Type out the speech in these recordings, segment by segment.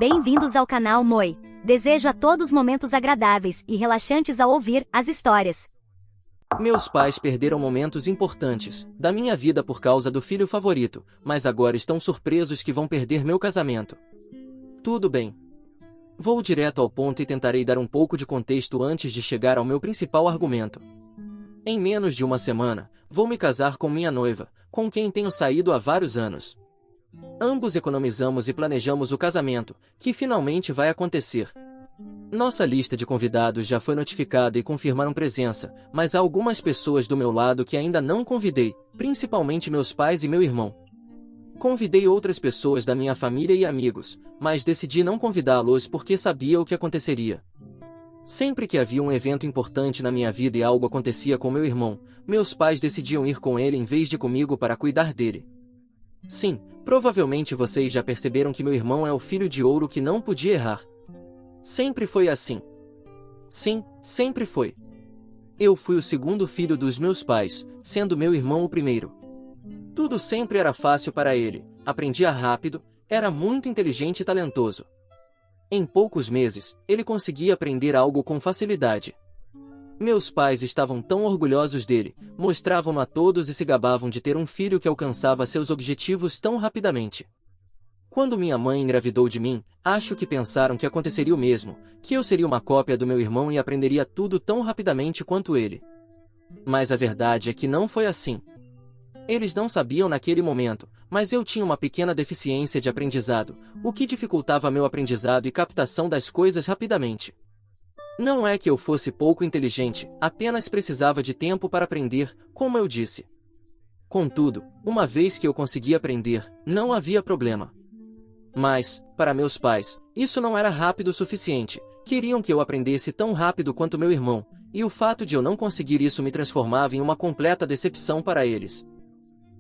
Bem-vindos ao canal Moi. Desejo a todos momentos agradáveis e relaxantes ao ouvir as histórias. Meus pais perderam momentos importantes da minha vida por causa do filho favorito, mas agora estão surpresos que vão perder meu casamento. Tudo bem. Vou direto ao ponto e tentarei dar um pouco de contexto antes de chegar ao meu principal argumento. Em menos de uma semana, vou me casar com minha noiva, com quem tenho saído há vários anos. Ambos economizamos e planejamos o casamento, que finalmente vai acontecer. Nossa lista de convidados já foi notificada e confirmaram presença, mas há algumas pessoas do meu lado que ainda não convidei, principalmente meus pais e meu irmão. Convidei outras pessoas da minha família e amigos, mas decidi não convidá-los porque sabia o que aconteceria. Sempre que havia um evento importante na minha vida e algo acontecia com meu irmão, meus pais decidiam ir com ele em vez de comigo para cuidar dele. Sim, provavelmente vocês já perceberam que meu irmão é o filho de ouro que não podia errar. Sempre foi assim. Sim, sempre foi. Eu fui o segundo filho dos meus pais, sendo meu irmão o primeiro. Tudo sempre era fácil para ele, aprendia rápido, era muito inteligente e talentoso. Em poucos meses, ele conseguia aprender algo com facilidade. Meus pais estavam tão orgulhosos dele, mostravam-no a todos e se gabavam de ter um filho que alcançava seus objetivos tão rapidamente. Quando minha mãe engravidou de mim, acho que pensaram que aconteceria o mesmo, que eu seria uma cópia do meu irmão e aprenderia tudo tão rapidamente quanto ele. Mas a verdade é que não foi assim. Eles não sabiam naquele momento, mas eu tinha uma pequena deficiência de aprendizado, o que dificultava meu aprendizado e captação das coisas rapidamente. Não é que eu fosse pouco inteligente, apenas precisava de tempo para aprender, como eu disse. Contudo, uma vez que eu consegui aprender, não havia problema. Mas, para meus pais, isso não era rápido o suficiente. Queriam que eu aprendesse tão rápido quanto meu irmão, e o fato de eu não conseguir isso me transformava em uma completa decepção para eles.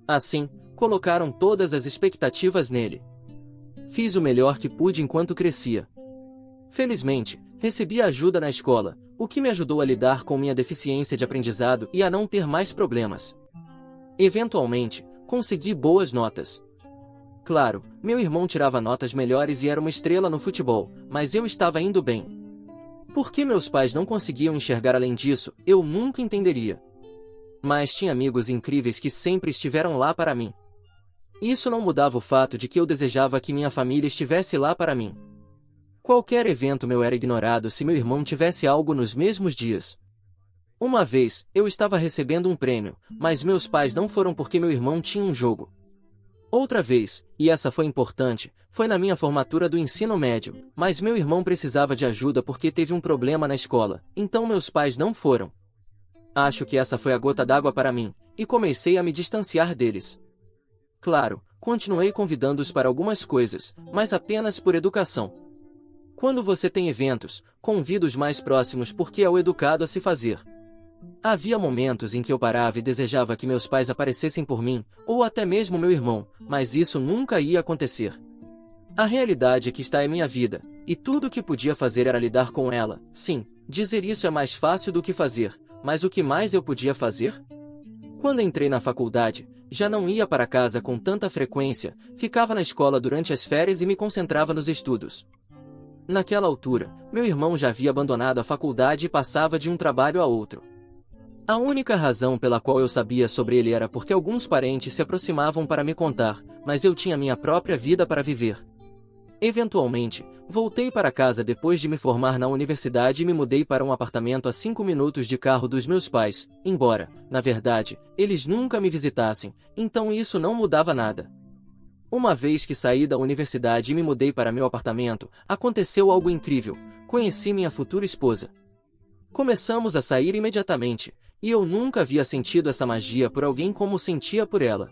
Assim, colocaram todas as expectativas nele. Fiz o melhor que pude enquanto crescia. Felizmente, recebi ajuda na escola, o que me ajudou a lidar com minha deficiência de aprendizado e a não ter mais problemas. Eventualmente, consegui boas notas. Claro, meu irmão tirava notas melhores e era uma estrela no futebol, mas eu estava indo bem. Por que meus pais não conseguiam enxergar além disso, eu nunca entenderia. Mas tinha amigos incríveis que sempre estiveram lá para mim. Isso não mudava o fato de que eu desejava que minha família estivesse lá para mim. Qualquer evento meu era ignorado se meu irmão tivesse algo nos mesmos dias. Uma vez, eu estava recebendo um prêmio, mas meus pais não foram porque meu irmão tinha um jogo. Outra vez, e essa foi importante, foi na minha formatura do ensino médio, mas meu irmão precisava de ajuda porque teve um problema na escola, então meus pais não foram. Acho que essa foi a gota d'água para mim, e comecei a me distanciar deles. Claro, continuei convidando-os para algumas coisas, mas apenas por educação. Quando você tem eventos, convida os mais próximos porque é o educado a se fazer. Havia momentos em que eu parava e desejava que meus pais aparecessem por mim, ou até mesmo meu irmão, mas isso nunca ia acontecer. A realidade é que está em minha vida, e tudo o que podia fazer era lidar com ela. Sim, dizer isso é mais fácil do que fazer, mas o que mais eu podia fazer? Quando entrei na faculdade, já não ia para casa com tanta frequência, ficava na escola durante as férias e me concentrava nos estudos. Naquela altura, meu irmão já havia abandonado a faculdade e passava de um trabalho a outro. A única razão pela qual eu sabia sobre ele era porque alguns parentes se aproximavam para me contar, mas eu tinha minha própria vida para viver. Eventualmente, voltei para casa depois de me formar na universidade e me mudei para um apartamento a 5 minutos de carro dos meus pais, embora, na verdade, eles nunca me visitassem, então isso não mudava nada. Uma vez que saí da universidade e me mudei para meu apartamento, aconteceu algo incrível. Conheci minha futura esposa. Começamos a sair imediatamente, e eu nunca havia sentido essa magia por alguém como sentia por ela.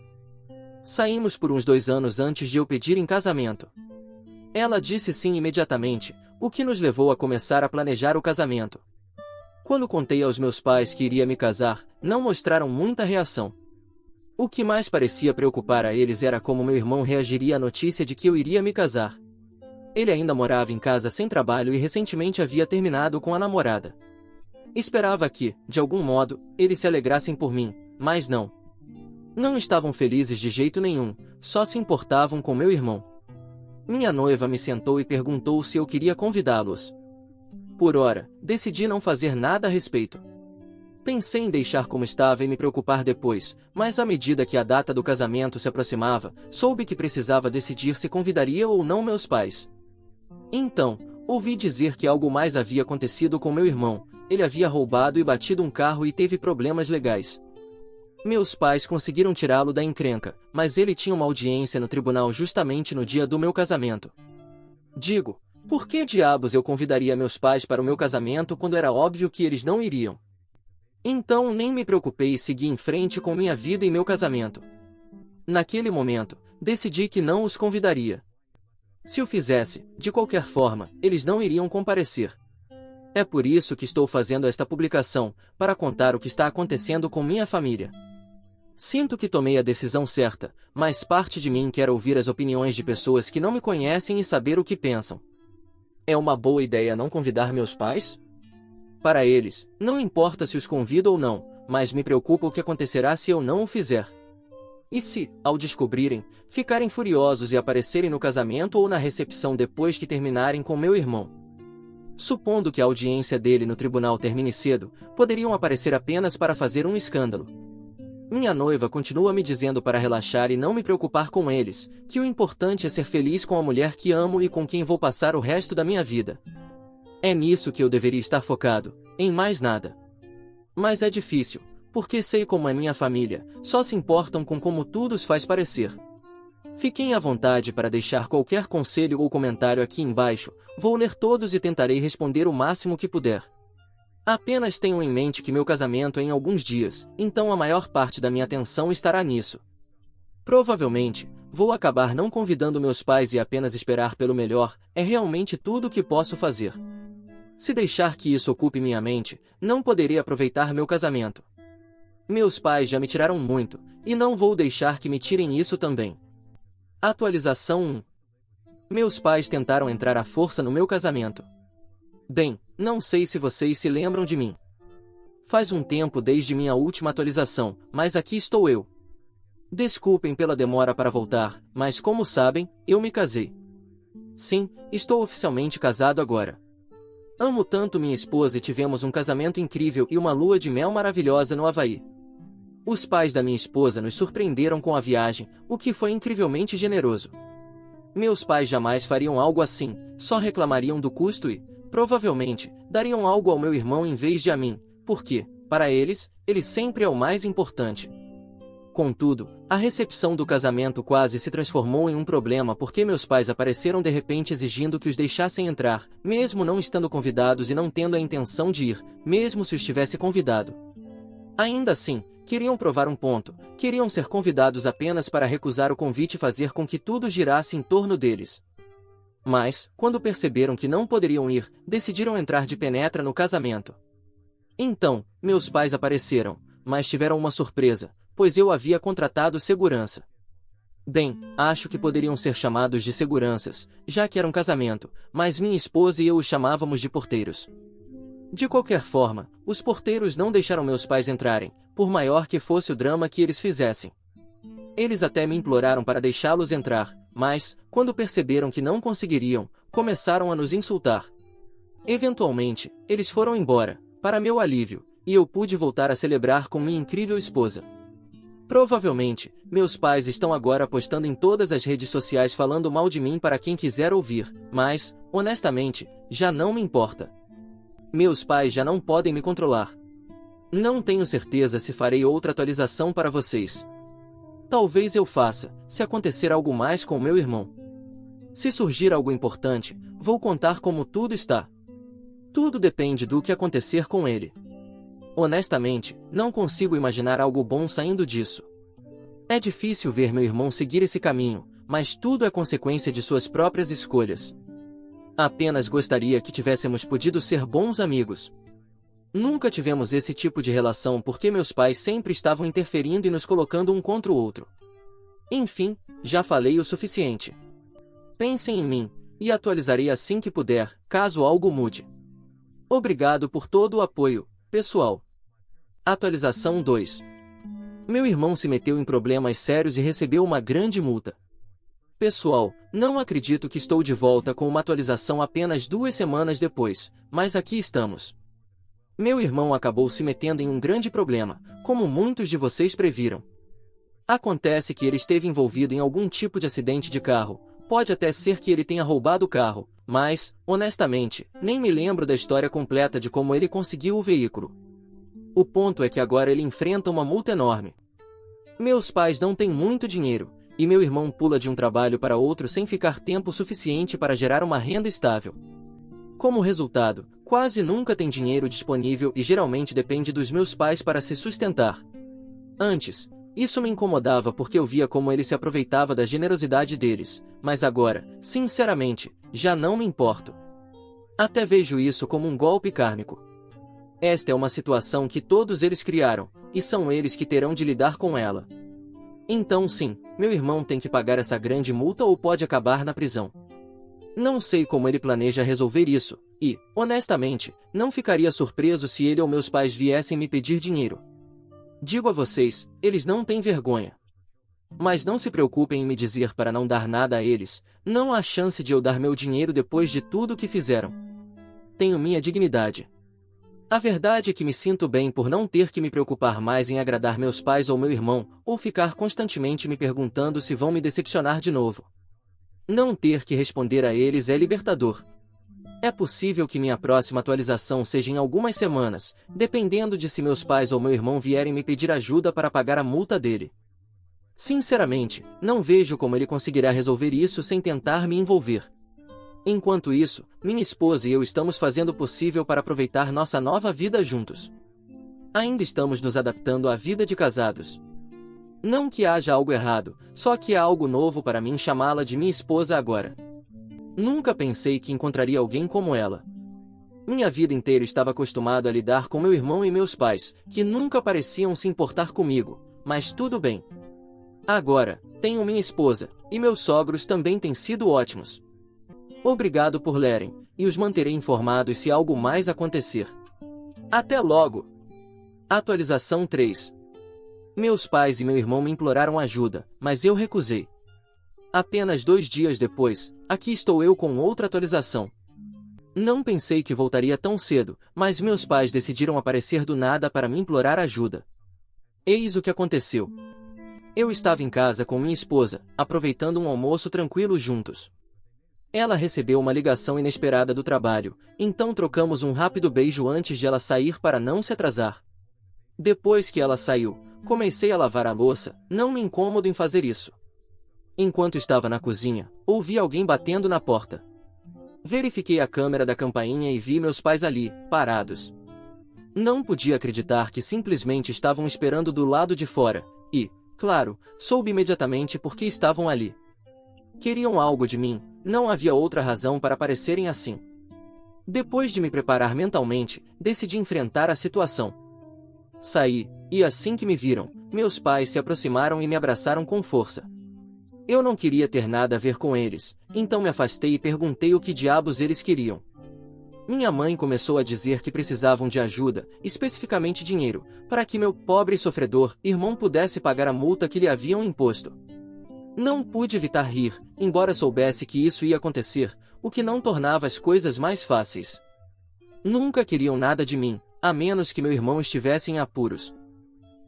Saímos por uns 2 anos antes de eu pedir em casamento. Ela disse sim imediatamente, o que nos levou a começar a planejar o casamento. Quando contei aos meus pais que iria me casar, não mostraram muita reação. O que mais parecia preocupar a eles era como meu irmão reagiria à notícia de que eu iria me casar. Ele ainda morava em casa sem trabalho e recentemente havia terminado com a namorada. Esperava que, de algum modo, eles se alegrassem por mim, mas não. Não estavam felizes de jeito nenhum, só se importavam com meu irmão. Minha noiva me sentou e perguntou se eu queria convidá-los. Por ora, decidi não fazer nada a respeito. Pensei em deixar como estava e me preocupar depois, mas à medida que a data do casamento se aproximava, soube que precisava decidir se convidaria ou não meus pais. Então, ouvi dizer que algo mais havia acontecido com meu irmão. Ele havia roubado e batido um carro e teve problemas legais. Meus pais conseguiram tirá-lo da encrenca, mas ele tinha uma audiência no tribunal justamente no dia do meu casamento. Digo, por que diabos eu convidaria meus pais para o meu casamento quando era óbvio que eles não iriam? Então nem me preocupei e segui em frente com minha vida e meu casamento. Naquele momento, decidi que não os convidaria. Se o fizesse, de qualquer forma, eles não iriam comparecer. É por isso que estou fazendo esta publicação, para contar o que está acontecendo com minha família. Sinto que tomei a decisão certa, mas parte de mim quer ouvir as opiniões de pessoas que não me conhecem e saber o que pensam. É uma boa ideia não convidar meus pais? Para eles, não importa se os convido ou não, mas me preocupa o que acontecerá se eu não o fizer. E se, ao descobrirem, ficarem furiosos e aparecerem no casamento ou na recepção depois que terminarem com meu irmão? Supondo que a audiência dele no tribunal termine cedo, poderiam aparecer apenas para fazer um escândalo. Minha noiva continua me dizendo para relaxar e não me preocupar com eles, que o importante é ser feliz com a mulher que amo e com quem vou passar o resto da minha vida. É nisso que eu deveria estar focado, em mais nada. Mas é difícil, porque sei como é minha família, só se importam com como tudo os faz parecer. Fiquem à vontade para deixar qualquer conselho ou comentário aqui embaixo, vou ler todos e tentarei responder o máximo que puder. Apenas tenham em mente que meu casamento é em alguns dias, então a maior parte da minha atenção estará nisso. Provavelmente, vou acabar não convidando meus pais e apenas esperar pelo melhor, é realmente tudo o que posso fazer. Se deixar que isso ocupe minha mente, não poderei aproveitar meu casamento. Meus pais já me tiraram muito, e não vou deixar que me tirem isso também. Atualização 1. Meus pais tentaram entrar à força no meu casamento. Bem, não sei se vocês se lembram de mim. Faz um tempo desde minha última atualização, mas aqui estou eu. Desculpem pela demora para voltar, mas como sabem, eu me casei. Sim, estou oficialmente casado agora. Amo tanto minha esposa e tivemos um casamento incrível e uma lua de mel maravilhosa no Havaí. Os pais da minha esposa nos surpreenderam com a viagem, o que foi incrivelmente generoso. Meus pais jamais fariam algo assim, só reclamariam do custo e, provavelmente, dariam algo ao meu irmão em vez de a mim, porque, para eles, ele sempre é o mais importante. Contudo, a recepção do casamento quase se transformou em um problema porque meus pais apareceram de repente exigindo que os deixassem entrar, mesmo não estando convidados e não tendo a intenção de ir, mesmo se os tivesse convidado. Ainda assim, queriam provar um ponto, queriam ser convidados apenas para recusar o convite e fazer com que tudo girasse em torno deles. Mas, quando perceberam que não poderiam ir, decidiram entrar de penetra no casamento. Então, meus pais apareceram, mas tiveram uma surpresa, pois eu havia contratado segurança. Bem, acho que poderiam ser chamados de seguranças, já que era um casamento, mas minha esposa e eu os chamávamos de porteiros. De qualquer forma, os porteiros não deixaram meus pais entrarem, por maior que fosse o drama que eles fizessem. Eles até me imploraram para deixá-los entrar, mas, quando perceberam que não conseguiriam, começaram a nos insultar. Eventualmente, eles foram embora, para meu alívio, e eu pude voltar a celebrar com minha incrível esposa. Provavelmente, meus pais estão agora postando em todas as redes sociais falando mal de mim para quem quiser ouvir, mas, honestamente, já não me importa. Meus pais já não podem me controlar. Não tenho certeza se farei outra atualização para vocês. Talvez eu faça, se acontecer algo mais com meu irmão. Se surgir algo importante, vou contar como tudo está. Tudo depende do que acontecer com ele. Honestamente, não consigo imaginar algo bom saindo disso. É difícil ver meu irmão seguir esse caminho, mas tudo é consequência de suas próprias escolhas. Apenas gostaria que tivéssemos podido ser bons amigos. Nunca tivemos esse tipo de relação porque meus pais sempre estavam interferindo e nos colocando um contra o outro. Enfim, já falei o suficiente. Pensem em mim, e atualizarei assim que puder, caso algo mude. Obrigado por todo o apoio, pessoal. Atualização 2. Meu irmão se meteu em problemas sérios e recebeu uma grande multa. Pessoal, não acredito que estou de volta com uma atualização apenas 2 semanas depois, mas aqui estamos. Meu irmão acabou se metendo em um grande problema, como muitos de vocês previram. Acontece que ele esteve envolvido em algum tipo de acidente de carro, pode até ser que ele tenha roubado o carro, mas, honestamente, nem me lembro da história completa de como ele conseguiu o veículo. O ponto é que agora ele enfrenta uma multa enorme. Meus pais não têm muito dinheiro, e meu irmão pula de um trabalho para outro sem ficar tempo suficiente para gerar uma renda estável. Como resultado, quase nunca tem dinheiro disponível e geralmente depende dos meus pais para se sustentar. Antes, isso me incomodava porque eu via como ele se aproveitava da generosidade deles, mas agora, sinceramente, já não me importo. Até vejo isso como um golpe kármico. Esta é uma situação que todos eles criaram, e são eles que terão de lidar com ela. Então sim, meu irmão tem que pagar essa grande multa ou pode acabar na prisão. Não sei como ele planeja resolver isso, e, honestamente, não ficaria surpreso se ele ou meus pais viessem me pedir dinheiro. Digo a vocês, eles não têm vergonha. Mas não se preocupem em me dizer para não dar nada a eles, não há chance de eu dar meu dinheiro depois de tudo o que fizeram. Tenho minha dignidade. A verdade é que me sinto bem por não ter que me preocupar mais em agradar meus pais ou meu irmão, ou ficar constantemente me perguntando se vão me decepcionar de novo. Não ter que responder a eles é libertador. É possível que minha próxima atualização seja em algumas semanas, dependendo de se meus pais ou meu irmão vierem me pedir ajuda para pagar a multa dele. Sinceramente, não vejo como ele conseguirá resolver isso sem tentar me envolver. Enquanto isso, minha esposa e eu estamos fazendo o possível para aproveitar nossa nova vida juntos. Ainda estamos nos adaptando à vida de casados. Não que haja algo errado, só que há algo novo para mim chamá-la de minha esposa agora. Nunca pensei que encontraria alguém como ela. Minha vida inteira estava acostumado a lidar com meu irmão e meus pais, que nunca pareciam se importar comigo, mas tudo bem. Agora, tenho minha esposa, e meus sogros também têm sido ótimos. Obrigado por lerem, e os manterei informados se algo mais acontecer. Até logo! Atualização 3. Meus pais e meu irmão me imploraram ajuda, mas eu recusei. Apenas 2 dias depois, aqui estou eu com outra atualização. Não pensei que voltaria tão cedo, mas meus pais decidiram aparecer do nada para me implorar ajuda. Eis o que aconteceu. Eu estava em casa com minha esposa, aproveitando um almoço tranquilo juntos. Ela recebeu uma ligação inesperada do trabalho, então trocamos um rápido beijo antes de ela sair para não se atrasar. Depois que ela saiu, comecei a lavar a louça, não me incomodo em fazer isso. Enquanto estava na cozinha, ouvi alguém batendo na porta. Verifiquei a câmera da campainha e vi meus pais ali, parados. Não podia acreditar que simplesmente estavam esperando do lado de fora, e, claro, soube imediatamente por que estavam ali. Queriam algo de mim, não havia outra razão para parecerem assim. Depois de me preparar mentalmente, decidi enfrentar a situação. Saí, e assim que me viram, meus pais se aproximaram e me abraçaram com força. Eu não queria ter nada a ver com eles, então me afastei e perguntei o que diabos eles queriam. Minha mãe começou a dizer que precisavam de ajuda, especificamente dinheiro, para que meu pobre e sofredor irmão pudesse pagar a multa que lhe haviam imposto. Não pude evitar rir, embora soubesse que isso ia acontecer, o que não tornava as coisas mais fáceis. Nunca queriam nada de mim, a menos que meu irmão estivesse em apuros.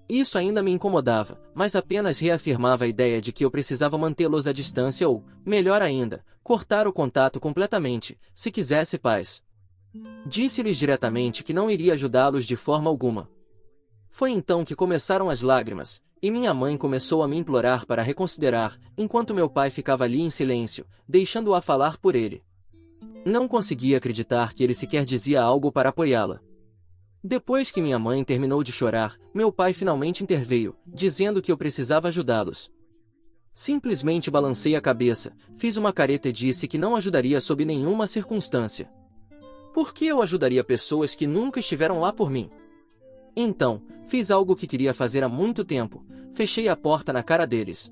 Isso ainda me incomodava, mas apenas reafirmava a ideia de que eu precisava mantê-los à distância ou, melhor ainda, cortar o contato completamente, se quisesse paz. Disse-lhes diretamente que não iria ajudá-los de forma alguma. Foi então que começaram as lágrimas, e minha mãe começou a me implorar para reconsiderar, enquanto meu pai ficava ali em silêncio, deixando-a falar por ele. Não conseguia acreditar que ele sequer dizia algo para apoiá-la. Depois que minha mãe terminou de chorar, meu pai finalmente interveio, dizendo que eu precisava ajudá-los. Simplesmente balancei a cabeça, fiz uma careta e disse que não ajudaria sob nenhuma circunstância. Por que eu ajudaria pessoas que nunca estiveram lá por mim? Então, fiz algo que queria fazer há muito tempo, fechei a porta na cara deles.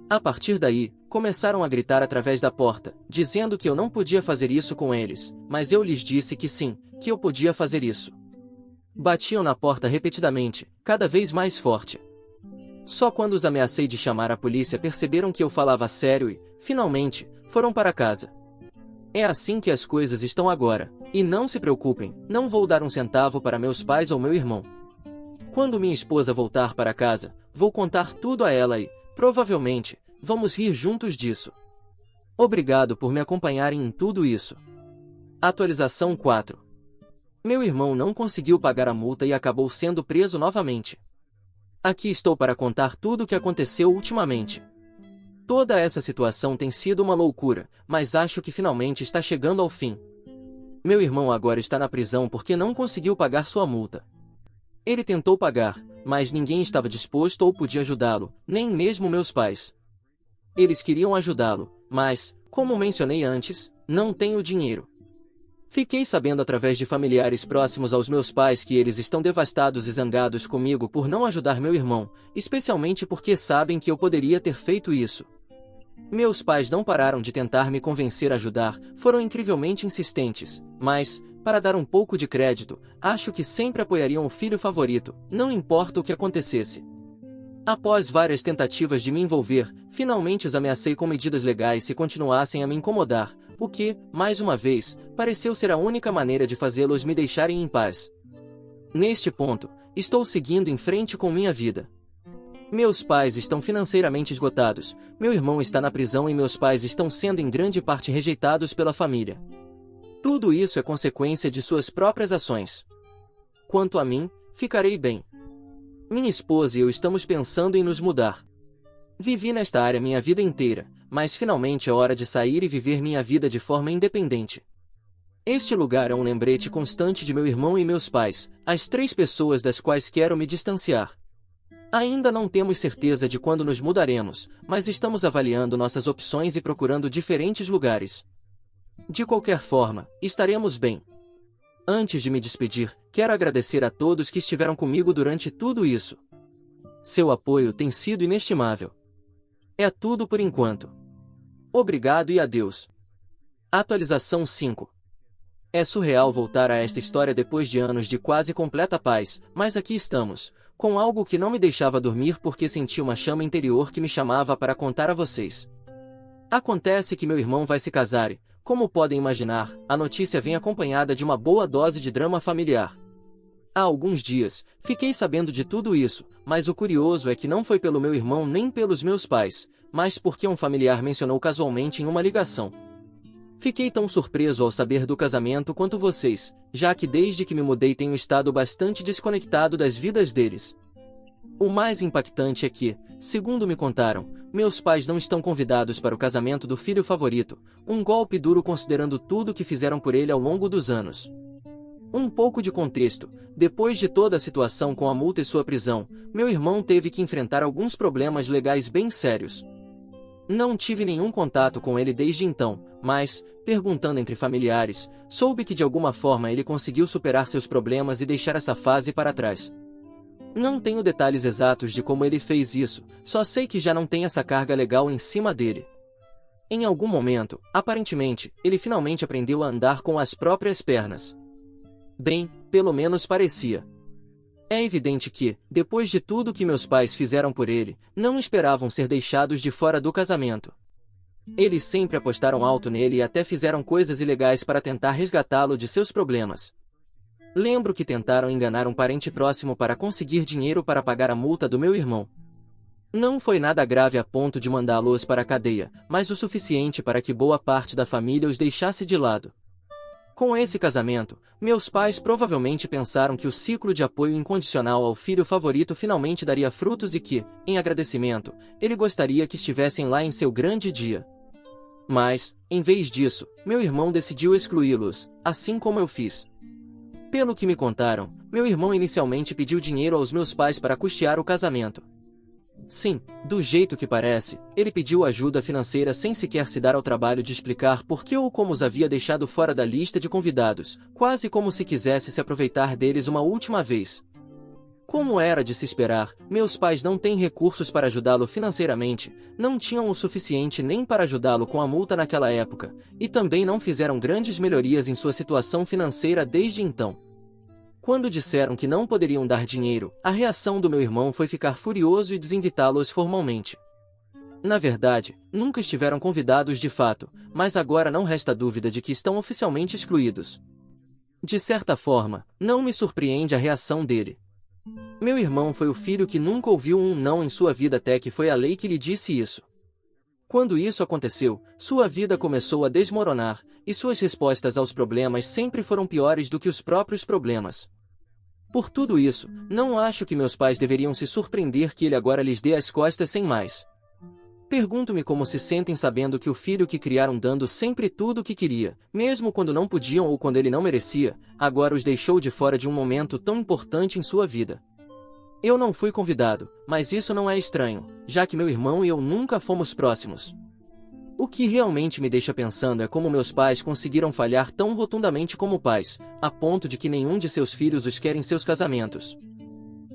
A partir daí, começaram a gritar através da porta, dizendo que eu não podia fazer isso com eles, mas eu lhes disse que sim, que eu podia fazer isso. Batiam na porta repetidamente, cada vez mais forte. Só quando os ameacei de chamar a polícia perceberam que eu falava sério e, finalmente, foram para casa. É assim que as coisas estão agora, e não se preocupem, não vou dar um centavo para meus pais ou meu irmão. Quando minha esposa voltar para casa, vou contar tudo a ela e, provavelmente, vamos rir juntos disso. Obrigado por me acompanharem em tudo isso. Atualização 4. Meu irmão não conseguiu pagar a multa e acabou sendo preso novamente. Aqui estou para contar tudo o que aconteceu ultimamente. Toda essa situação tem sido uma loucura, mas acho que finalmente está chegando ao fim. Meu irmão agora está na prisão porque não conseguiu pagar sua multa. Ele tentou pagar, mas ninguém estava disposto ou podia ajudá-lo, nem mesmo meus pais. Eles queriam ajudá-lo, mas, como mencionei antes, não tenho dinheiro. Fiquei sabendo através de familiares próximos aos meus pais que eles estão devastados e zangados comigo por não ajudar meu irmão, especialmente porque sabem que eu poderia ter feito isso. Meus pais não pararam de tentar me convencer a ajudar, foram incrivelmente insistentes, mas, para dar um pouco de crédito, acho que sempre apoiariam o filho favorito, não importa o que acontecesse. Após várias tentativas de me envolver, finalmente os ameacei com medidas legais se continuassem a me incomodar, o que, mais uma vez, pareceu ser a única maneira de fazê-los me deixarem em paz. Neste ponto, estou seguindo em frente com minha vida. Meus pais estão financeiramente esgotados, meu irmão está na prisão e meus pais estão sendo em grande parte rejeitados pela família. Tudo isso é consequência de suas próprias ações. Quanto a mim, ficarei bem. Minha esposa e eu estamos pensando em nos mudar. Vivi nesta área minha vida inteira, mas finalmente é hora de sair e viver minha vida de forma independente. Este lugar é um lembrete constante de meu irmão e meus pais, as 3 pessoas das quais quero me distanciar. Ainda não temos certeza de quando nos mudaremos, mas estamos avaliando nossas opções e procurando diferentes lugares. De qualquer forma, estaremos bem. Antes de me despedir, quero agradecer a todos que estiveram comigo durante tudo isso. Seu apoio tem sido inestimável. É tudo por enquanto. Obrigado e adeus. Atualização 5. É surreal voltar a esta história depois de anos de quase completa paz, mas aqui estamos, com algo que não me deixava dormir porque senti uma chama interior que me chamava para contar a vocês. Acontece que meu irmão vai se casar e, como podem imaginar, a notícia vem acompanhada de uma boa dose de drama familiar. Há alguns dias, fiquei sabendo de tudo isso, mas o curioso é que não foi pelo meu irmão nem pelos meus pais, mas porque um familiar mencionou casualmente em uma ligação. Fiquei tão surpreso ao saber do casamento quanto vocês, já que desde que me mudei tenho estado bastante desconectado das vidas deles. O mais impactante é que, segundo me contaram, meus pais não estão convidados para o casamento do filho favorito, um golpe duro considerando tudo que fizeram por ele ao longo dos anos. Um pouco de contexto: depois de toda a situação com a multa e sua prisão, meu irmão teve que enfrentar alguns problemas legais bem sérios. Não tive nenhum contato com ele desde então, mas, perguntando entre familiares, soube que de alguma forma ele conseguiu superar seus problemas e deixar essa fase para trás. Não tenho detalhes exatos de como ele fez isso, só sei que já não tem essa carga legal em cima dele. Em algum momento, aparentemente, ele finalmente aprendeu a andar com as próprias pernas. Bem, pelo menos parecia. É evidente que, depois de tudo que meus pais fizeram por ele, não esperavam ser deixados de fora do casamento. Eles sempre apostaram alto nele e até fizeram coisas ilegais para tentar resgatá-lo de seus problemas. Lembro que tentaram enganar um parente próximo para conseguir dinheiro para pagar a multa do meu irmão. Não foi nada grave a ponto de mandá-los para a cadeia, mas o suficiente para que boa parte da família os deixasse de lado. Com esse casamento, meus pais provavelmente pensaram que o ciclo de apoio incondicional ao filho favorito finalmente daria frutos e que, em agradecimento, ele gostaria que estivessem lá em seu grande dia. Mas, em vez disso, meu irmão decidiu excluí-los, assim como eu fiz. Pelo que me contaram, meu irmão inicialmente pediu dinheiro aos meus pais para custear o casamento. Sim, do jeito que parece, ele pediu ajuda financeira sem sequer se dar ao trabalho de explicar por que ou como os havia deixado fora da lista de convidados, quase como se quisesse se aproveitar deles uma última vez. Como era de se esperar, meus pais não têm recursos para ajudá-lo financeiramente, não tinham o suficiente nem para ajudá-lo com a multa naquela época, e também não fizeram grandes melhorias em sua situação financeira desde então. Quando disseram que não poderiam dar dinheiro, a reação do meu irmão foi ficar furioso e desinvitá-los formalmente. Na verdade, nunca estiveram convidados de fato, mas agora não resta dúvida de que estão oficialmente excluídos. De certa forma, não me surpreende a reação dele. Meu irmão foi o filho que nunca ouviu um não em sua vida até que foi a lei que lhe disse isso. Quando isso aconteceu, sua vida começou a desmoronar, e suas respostas aos problemas sempre foram piores do que os próprios problemas. Por tudo isso, não acho que meus pais deveriam se surpreender que ele agora lhes dê as costas sem mais. Pergunto-me como se sentem sabendo que o filho que criaram dando sempre tudo o que queria, mesmo quando não podiam ou quando ele não merecia, agora os deixou de fora de um momento tão importante em sua vida. Eu não fui convidado, mas isso não é estranho, já que meu irmão e eu nunca fomos próximos. O que realmente me deixa pensando é como meus pais conseguiram falhar tão rotundamente como pais, a ponto de que nenhum de seus filhos os quer em seus casamentos.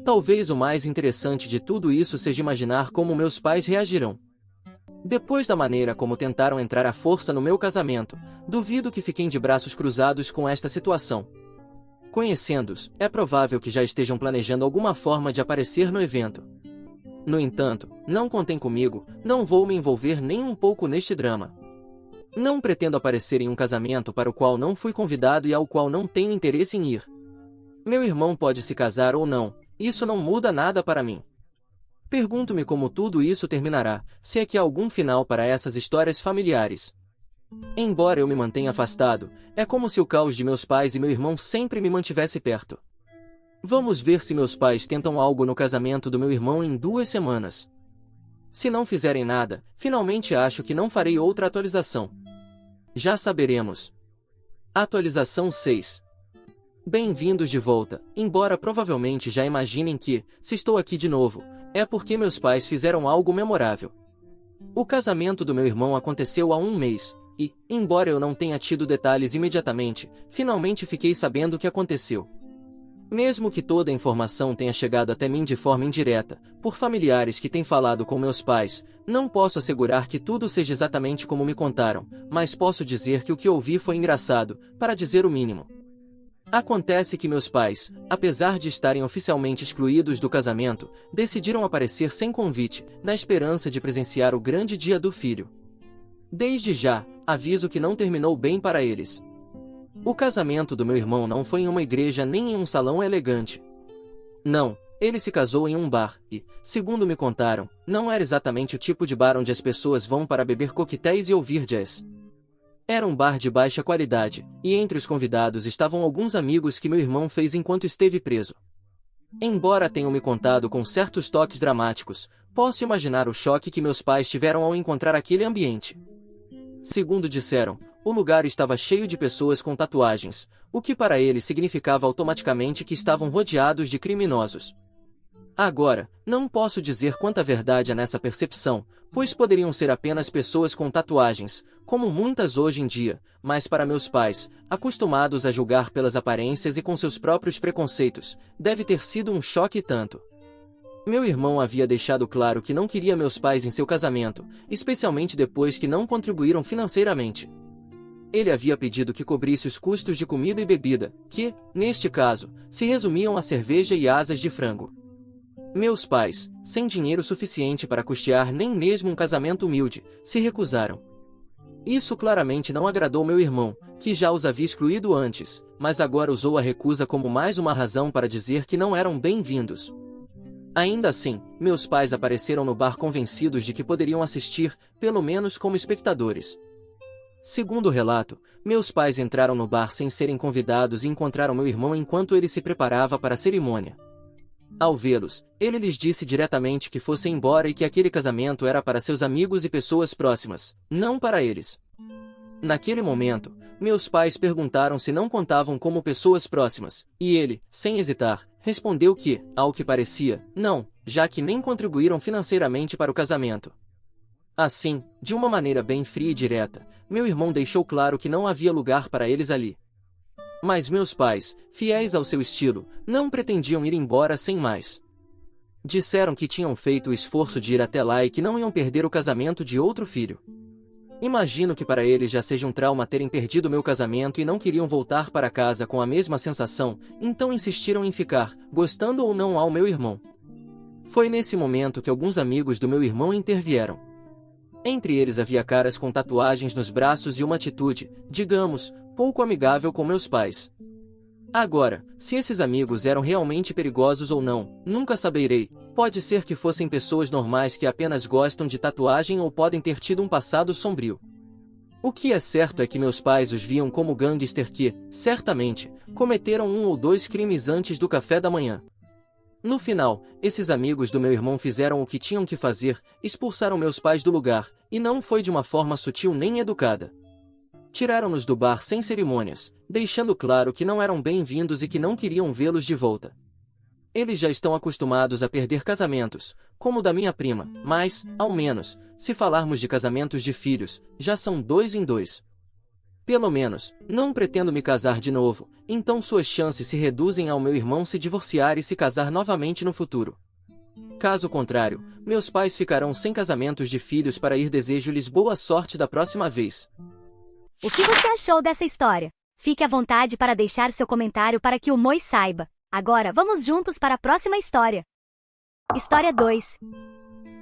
Talvez o mais interessante de tudo isso seja imaginar como meus pais reagirão. Depois da maneira como tentaram entrar à força no meu casamento, duvido que fiquem de braços cruzados com esta situação. Conhecendo-os, é provável que já estejam planejando alguma forma de aparecer no evento. No entanto, não contem comigo, não vou me envolver nem um pouco neste drama. Não pretendo aparecer em um casamento para o qual não fui convidado e ao qual não tenho interesse em ir. Meu irmão pode se casar ou não, isso não muda nada para mim. Pergunto-me como tudo isso terminará, se é que há algum final para essas histórias familiares. Embora eu me mantenha afastado, é como se o caos de meus pais e meu irmão sempre me mantivesse perto. Vamos ver se meus pais tentam algo no casamento do meu irmão em 2 semanas. Se não fizerem nada, finalmente acho que não farei outra atualização. Já saberemos. Atualização 6. Bem-vindos de volta, embora provavelmente já imaginem que, se estou aqui de novo, é porque meus pais fizeram algo memorável. O casamento do meu irmão aconteceu há 1 mês, e, embora eu não tenha tido detalhes imediatamente, finalmente fiquei sabendo o que aconteceu. Mesmo que toda a informação tenha chegado até mim de forma indireta, por familiares que têm falado com meus pais, não posso assegurar que tudo seja exatamente como me contaram, mas posso dizer que o que ouvi foi engraçado, para dizer o mínimo. Acontece que meus pais, apesar de estarem oficialmente excluídos do casamento, decidiram aparecer sem convite, na esperança de presenciar o grande dia do filho. Desde já, aviso que não terminou bem para eles. O casamento do meu irmão não foi em uma igreja nem em um salão elegante. Não, ele se casou em um bar e, segundo me contaram, não era exatamente o tipo de bar onde as pessoas vão para beber coquetéis e ouvir jazz. Era um bar de baixa qualidade, e entre os convidados estavam alguns amigos que meu irmão fez enquanto esteve preso. Embora tenham me contado com certos toques dramáticos, posso imaginar o choque que meus pais tiveram ao encontrar aquele ambiente. Segundo disseram, o lugar estava cheio de pessoas com tatuagens, o que para eles significava automaticamente que estavam rodeados de criminosos. Agora, não posso dizer quanta verdade há nessa percepção, pois poderiam ser apenas pessoas com tatuagens, como muitas hoje em dia, mas para meus pais, acostumados a julgar pelas aparências e com seus próprios preconceitos, deve ter sido um choque e tanto. Meu irmão havia deixado claro que não queria meus pais em seu casamento, especialmente depois que não contribuíram financeiramente. Ele havia pedido que cobrisse os custos de comida e bebida, que, neste caso, se resumiam a cerveja e asas de frango. Meus pais, sem dinheiro suficiente para custear nem mesmo um casamento humilde, se recusaram. Isso claramente não agradou meu irmão, que já os havia excluído antes, mas agora usou a recusa como mais uma razão para dizer que não eram bem-vindos. Ainda assim, meus pais apareceram no bar convencidos de que poderiam assistir, pelo menos como espectadores. Segundo o relato, meus pais entraram no bar sem serem convidados e encontraram meu irmão enquanto ele se preparava para a cerimônia. Ao vê-los, ele lhes disse diretamente que fossem embora e que aquele casamento era para seus amigos e pessoas próximas, não para eles. Naquele momento, meus pais perguntaram se não contavam como pessoas próximas, e ele, sem hesitar, respondeu que, ao que parecia, não, já que nem contribuíram financeiramente para o casamento. Assim, de uma maneira bem fria e direta, meu irmão deixou claro que não havia lugar para eles ali. Mas meus pais, fiéis ao seu estilo, não pretendiam ir embora sem mais. Disseram que tinham feito o esforço de ir até lá e que não iam perder o casamento de outro filho. Imagino que para eles já seja um trauma terem perdido meu casamento e não queriam voltar para casa com a mesma sensação, então insistiram em ficar, gostando ou não ao meu irmão. Foi nesse momento que alguns amigos do meu irmão intervieram. Entre eles havia caras com tatuagens nos braços e uma atitude, digamos, pouco amigável com meus pais. Agora, se esses amigos eram realmente perigosos ou não, nunca saberei. Pode ser que fossem pessoas normais que apenas gostam de tatuagem ou podem ter tido um passado sombrio. O que é certo é que meus pais os viam como gangster que, certamente, cometeram 1 ou 2 crimes antes do café da manhã. No final, esses amigos do meu irmão fizeram o que tinham que fazer, expulsaram meus pais do lugar, e não foi de uma forma sutil nem educada. Tiraram-nos do bar sem cerimônias, deixando claro que não eram bem-vindos e que não queriam vê-los de volta. Eles já estão acostumados a perder casamentos, como o da minha prima, mas, ao menos, se falarmos de casamentos de filhos, já são 2 em 2. Pelo menos, não pretendo me casar de novo, então suas chances se reduzem ao meu irmão se divorciar e se casar novamente no futuro. Caso contrário, meus pais ficarão sem casamentos de filhos para ir. Desejo-lhes boa sorte da próxima vez. O que você achou dessa história? Fique à vontade para deixar seu comentário para que o Moi saiba. Agora, vamos juntos para a próxima história. História 2.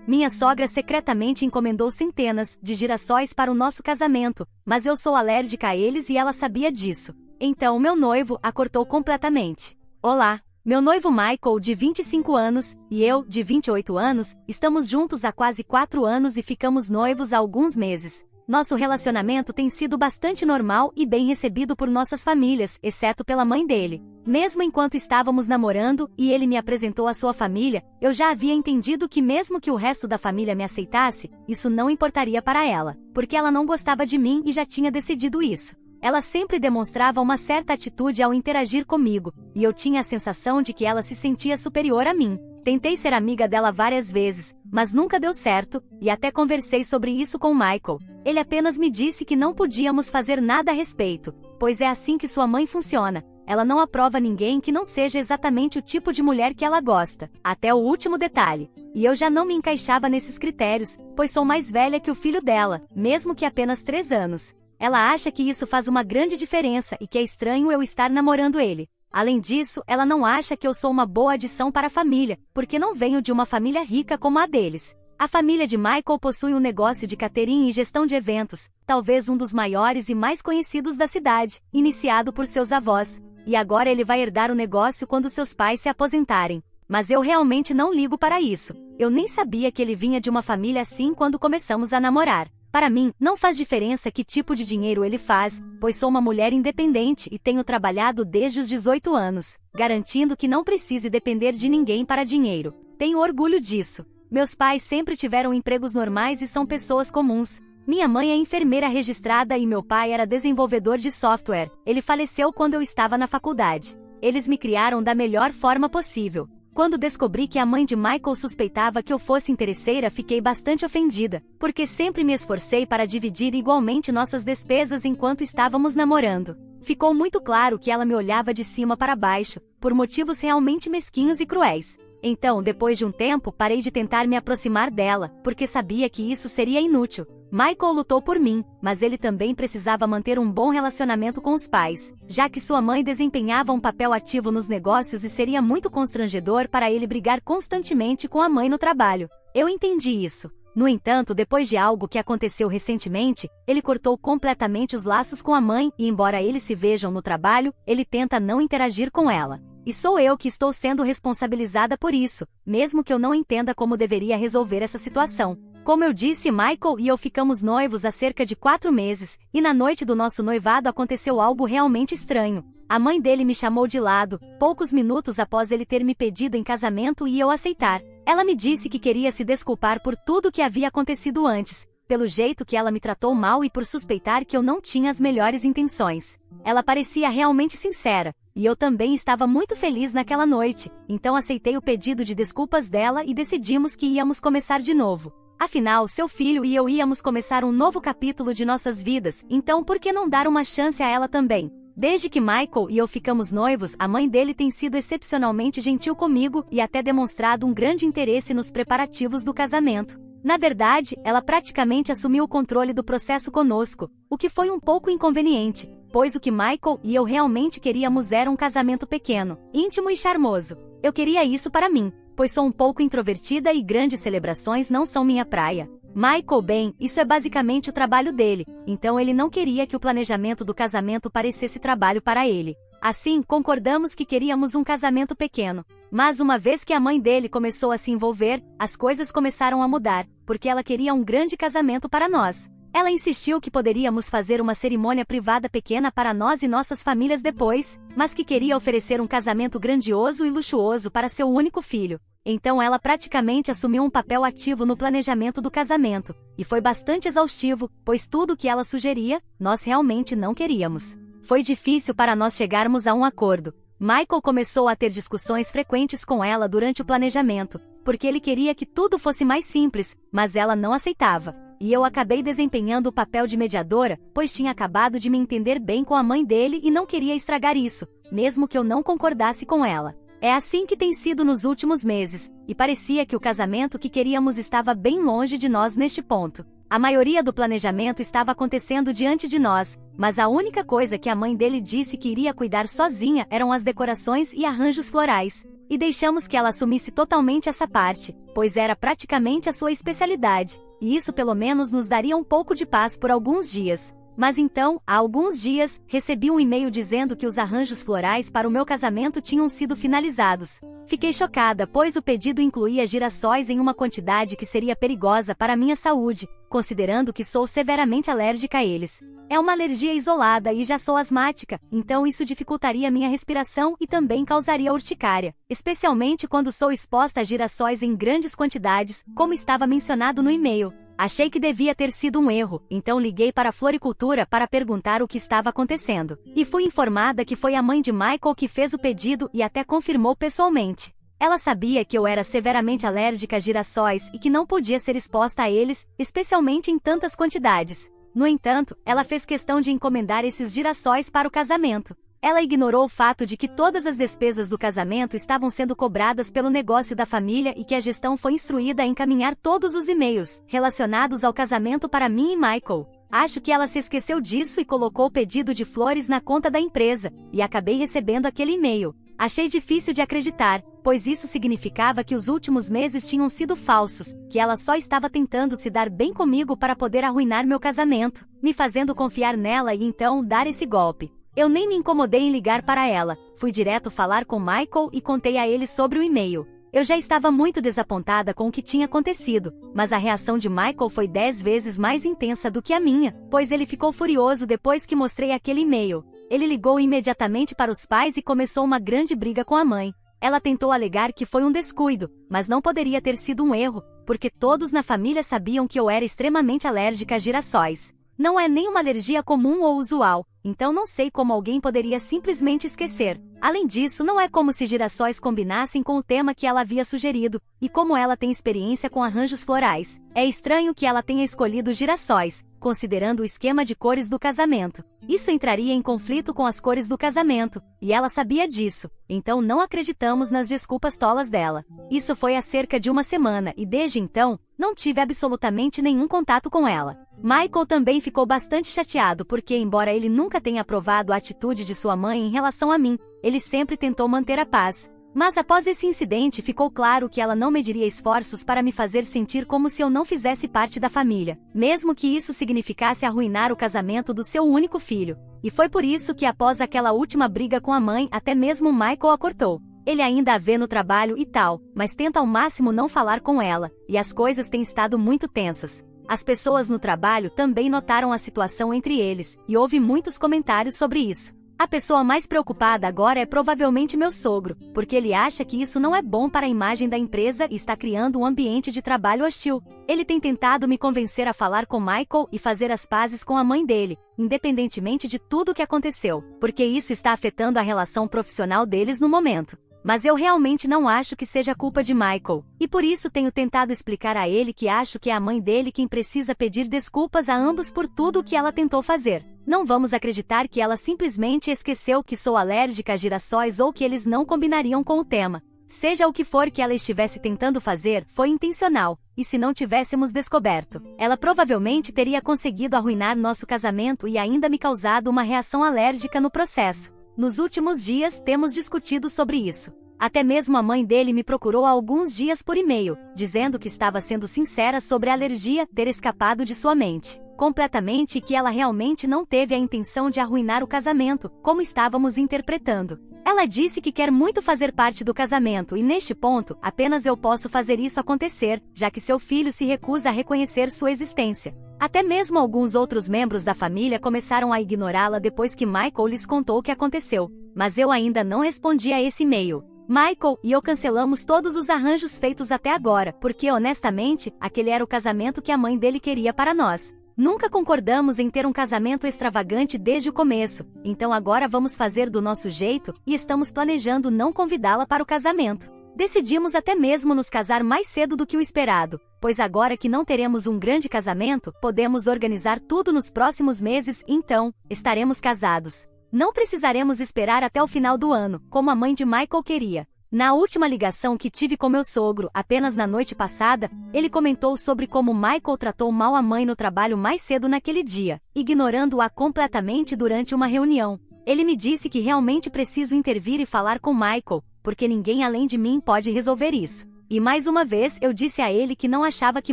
Minha sogra secretamente encomendou centenas de girassóis para o nosso casamento, mas eu sou alérgica a eles e ela sabia disso. Então meu noivo a cortou completamente. Olá, meu noivo Michael, de 25 anos, e eu, de 28 anos, estamos juntos há quase 4 anos e ficamos noivos há alguns meses. Nosso relacionamento tem sido bastante normal e bem recebido por nossas famílias, exceto pela mãe dele. Mesmo enquanto estávamos namorando e ele me apresentou à sua família, eu já havia entendido que mesmo que o resto da família me aceitasse, isso não importaria para ela, porque ela não gostava de mim e já tinha decidido isso. Ela sempre demonstrava uma certa atitude ao interagir comigo, e eu tinha a sensação de que ela se sentia superior a mim. Tentei ser amiga dela várias vezes, mas nunca deu certo, e até conversei sobre isso com Michael. Ele apenas me disse que não podíamos fazer nada a respeito, pois é assim que sua mãe funciona. Ela não aprova ninguém que não seja exatamente o tipo de mulher que ela gosta, até o último detalhe. E eu já não me encaixava nesses critérios, pois sou mais velha que o filho dela, mesmo que apenas 3 anos. Ela acha que isso faz uma grande diferença e que é estranho eu estar namorando ele. Além disso, ela não acha que eu sou uma boa adição para a família, porque não venho de uma família rica como a deles. A família de Michael possui um negócio de catering e gestão de eventos, talvez um dos maiores e mais conhecidos da cidade, iniciado por seus avós. E agora ele vai herdar o negócio quando seus pais se aposentarem. Mas eu realmente não ligo para isso. Eu nem sabia que ele vinha de uma família assim quando começamos a namorar. Para mim, não faz diferença que tipo de dinheiro ele faz, pois sou uma mulher independente e tenho trabalhado desde os 18 anos, garantindo que não precise depender de ninguém para dinheiro. Tenho orgulho disso. Meus pais sempre tiveram empregos normais e são pessoas comuns. Minha mãe é enfermeira registrada e meu pai era desenvolvedor de software. Ele faleceu quando eu estava na faculdade. Eles me criaram da melhor forma possível. Quando descobri que a mãe de Michael suspeitava que eu fosse interesseira, fiquei bastante ofendida, porque sempre me esforcei para dividir igualmente nossas despesas enquanto estávamos namorando. Ficou muito claro que ela me olhava de cima para baixo, por motivos realmente mesquinhos e cruéis. Então, depois de um tempo, parei de tentar me aproximar dela, porque sabia que isso seria inútil. Michael lutou por mim, mas ele também precisava manter um bom relacionamento com os pais, já que sua mãe desempenhava um papel ativo nos negócios e seria muito constrangedor para ele brigar constantemente com a mãe no trabalho. Eu entendi isso. No entanto, depois de algo que aconteceu recentemente, ele cortou completamente os laços com a mãe e, embora eles se vejam no trabalho, ele tenta não interagir com ela. E sou eu que estou sendo responsabilizada por isso, mesmo que eu não entenda como deveria resolver essa situação. Como eu disse, Michael e eu ficamos noivos há cerca de 4 meses, e na noite do nosso noivado aconteceu algo realmente estranho. A mãe dele me chamou de lado, poucos minutos após ele ter me pedido em casamento e eu aceitar. Ela me disse que queria se desculpar por tudo que havia acontecido antes, pelo jeito que ela me tratou mal e por suspeitar que eu não tinha as melhores intenções. Ela parecia realmente sincera, e eu também estava muito feliz naquela noite, então aceitei o pedido de desculpas dela e decidimos que íamos começar de novo. Afinal, seu filho e eu íamos começar um novo capítulo de nossas vidas, então por que não dar uma chance a ela também? Desde que Michael e eu ficamos noivos, a mãe dele tem sido excepcionalmente gentil comigo e até demonstrado um grande interesse nos preparativos do casamento. Na verdade, ela praticamente assumiu o controle do processo conosco, o que foi um pouco inconveniente, pois o que Michael e eu realmente queríamos era um casamento pequeno, íntimo e charmoso. Eu queria isso para mim, pois sou um pouco introvertida e grandes celebrações não são minha praia. Michael, bem, isso é basicamente o trabalho dele, então ele não queria que o planejamento do casamento parecesse trabalho para ele. Assim, concordamos que queríamos um casamento pequeno. Mas uma vez que a mãe dele começou a se envolver, as coisas começaram a mudar, porque ela queria um grande casamento para nós. Ela insistiu que poderíamos fazer uma cerimônia privada pequena para nós e nossas famílias depois, mas que queria oferecer um casamento grandioso e luxuoso para seu único filho. Então ela praticamente assumiu um papel ativo no planejamento do casamento, e foi bastante exaustivo, pois tudo o que ela sugeria, nós realmente não queríamos. Foi difícil para nós chegarmos a um acordo. Michael começou a ter discussões frequentes com ela durante o planejamento, porque ele queria que tudo fosse mais simples, mas ela não aceitava. E eu acabei desempenhando o papel de mediadora, pois tinha acabado de me entender bem com a mãe dele e não queria estragar isso, mesmo que eu não concordasse com ela. É assim que tem sido nos últimos meses, e parecia que o casamento que queríamos estava bem longe de nós neste ponto. A maioria do planejamento estava acontecendo diante de nós, mas a única coisa que a mãe dele disse que iria cuidar sozinha eram as decorações e arranjos florais. E deixamos que ela assumisse totalmente essa parte, pois era praticamente a sua especialidade, e isso pelo menos nos daria um pouco de paz por alguns dias. Mas então, há alguns dias, recebi um e-mail dizendo que os arranjos florais para o meu casamento tinham sido finalizados. Fiquei chocada, pois o pedido incluía girassóis em uma quantidade que seria perigosa para a minha saúde, considerando que sou severamente alérgica a eles. É uma alergia isolada e já sou asmática, então isso dificultaria minha respiração e também causaria urticária, especialmente quando sou exposta a girassóis em grandes quantidades, como estava mencionado no e-mail. Achei que devia ter sido um erro, então liguei para a floricultura para perguntar o que estava acontecendo. E fui informada que foi a mãe de Michael que fez o pedido e até confirmou pessoalmente. Ela sabia que eu era severamente alérgica a girassóis e que não podia ser exposta a eles, especialmente em tantas quantidades. No entanto, ela fez questão de encomendar esses girassóis para o casamento. Ela ignorou o fato de que todas as despesas do casamento estavam sendo cobradas pelo negócio da família e que a gestão foi instruída a encaminhar todos os e-mails relacionados ao casamento para mim e Michael. Acho que ela se esqueceu disso e colocou o pedido de flores na conta da empresa, e acabei recebendo aquele e-mail. Achei difícil de acreditar, pois isso significava que os últimos meses tinham sido falsos, que ela só estava tentando se dar bem comigo para poder arruinar meu casamento, me fazendo confiar nela e então dar esse golpe. Eu nem me incomodei em ligar para ela, fui direto falar com Michael e contei a ele sobre o e-mail. Eu já estava muito desapontada com o que tinha acontecido, mas a reação de Michael foi 10 vezes mais intensa do que a minha, pois ele ficou furioso depois que mostrei aquele e-mail. Ele ligou imediatamente para os pais e começou uma grande briga com a mãe. Ela tentou alegar que foi um descuido, mas não poderia ter sido um erro, porque todos na família sabiam que eu era extremamente alérgica a girassóis. Não é nem uma alergia comum ou usual, então não sei como alguém poderia simplesmente esquecer. Além disso, não é como se girassóis combinassem com o tema que ela havia sugerido, e como ela tem experiência com arranjos florais, é estranho que ela tenha escolhido girassóis, considerando o esquema de cores do casamento. Isso entraria em conflito com as cores do casamento, e ela sabia disso, então não acreditamos nas desculpas tolas dela. Isso foi há cerca de uma semana e desde então, não tive absolutamente nenhum contato com ela. Michael também ficou bastante chateado porque, embora ele nunca tenha aprovado a atitude de sua mãe em relação a mim, ele sempre tentou manter a paz. Mas após esse incidente ficou claro que ela não mediria esforços para me fazer sentir como se eu não fizesse parte da família, mesmo que isso significasse arruinar o casamento do seu único filho. E foi por isso que após aquela última briga com a mãe, até mesmo Michael a cortou. Ele ainda a vê no trabalho e tal, mas tenta ao máximo não falar com ela, e as coisas têm estado muito tensas. As pessoas no trabalho também notaram a situação entre eles, e houve muitos comentários sobre isso. A pessoa mais preocupada agora é provavelmente meu sogro, porque ele acha que isso não é bom para a imagem da empresa e está criando um ambiente de trabalho hostil. Ele tem tentado me convencer a falar com Michael e fazer as pazes com a mãe dele, independentemente de tudo o que aconteceu, porque isso está afetando a relação profissional deles no momento. Mas eu realmente não acho que seja culpa de Michael, e por isso tenho tentado explicar a ele que acho que é a mãe dele quem precisa pedir desculpas a ambos por tudo o que ela tentou fazer. Não vamos acreditar que ela simplesmente esqueceu que sou alérgica a girassóis ou que eles não combinariam com o tema. Seja o que for que ela estivesse tentando fazer, foi intencional, e se não tivéssemos descoberto, ela provavelmente teria conseguido arruinar nosso casamento e ainda me causado uma reação alérgica no processo. Nos últimos dias temos discutido sobre isso. Até mesmo a mãe dele me procurou há alguns dias por e-mail, dizendo que estava sendo sincera sobre a alergia ter escapado de sua mente completamente e que ela realmente não teve a intenção de arruinar o casamento, como estávamos interpretando. Ela disse que quer muito fazer parte do casamento e neste ponto, apenas eu posso fazer isso acontecer, já que seu filho se recusa a reconhecer sua existência. Até mesmo alguns outros membros da família começaram a ignorá-la depois que Michael lhes contou o que aconteceu, mas eu ainda não respondi a esse e-mail. Michael e eu cancelamos todos os arranjos feitos até agora, porque honestamente, aquele era o casamento que a mãe dele queria para nós. Nunca concordamos em ter um casamento extravagante desde o começo, então agora vamos fazer do nosso jeito e estamos planejando não convidá-la para o casamento. Decidimos até mesmo nos casar mais cedo do que o esperado, pois agora que não teremos um grande casamento, podemos organizar tudo nos próximos meses e então, estaremos casados. Não precisaremos esperar até o final do ano, como a mãe de Michael queria. Na última ligação que tive com meu sogro, apenas na noite passada, ele comentou sobre como Michael tratou mal a mãe no trabalho mais cedo naquele dia, ignorando-a completamente durante uma reunião. Ele me disse que realmente preciso intervir e falar com Michael, porque ninguém além de mim pode resolver isso. E mais uma vez eu disse a ele que não achava que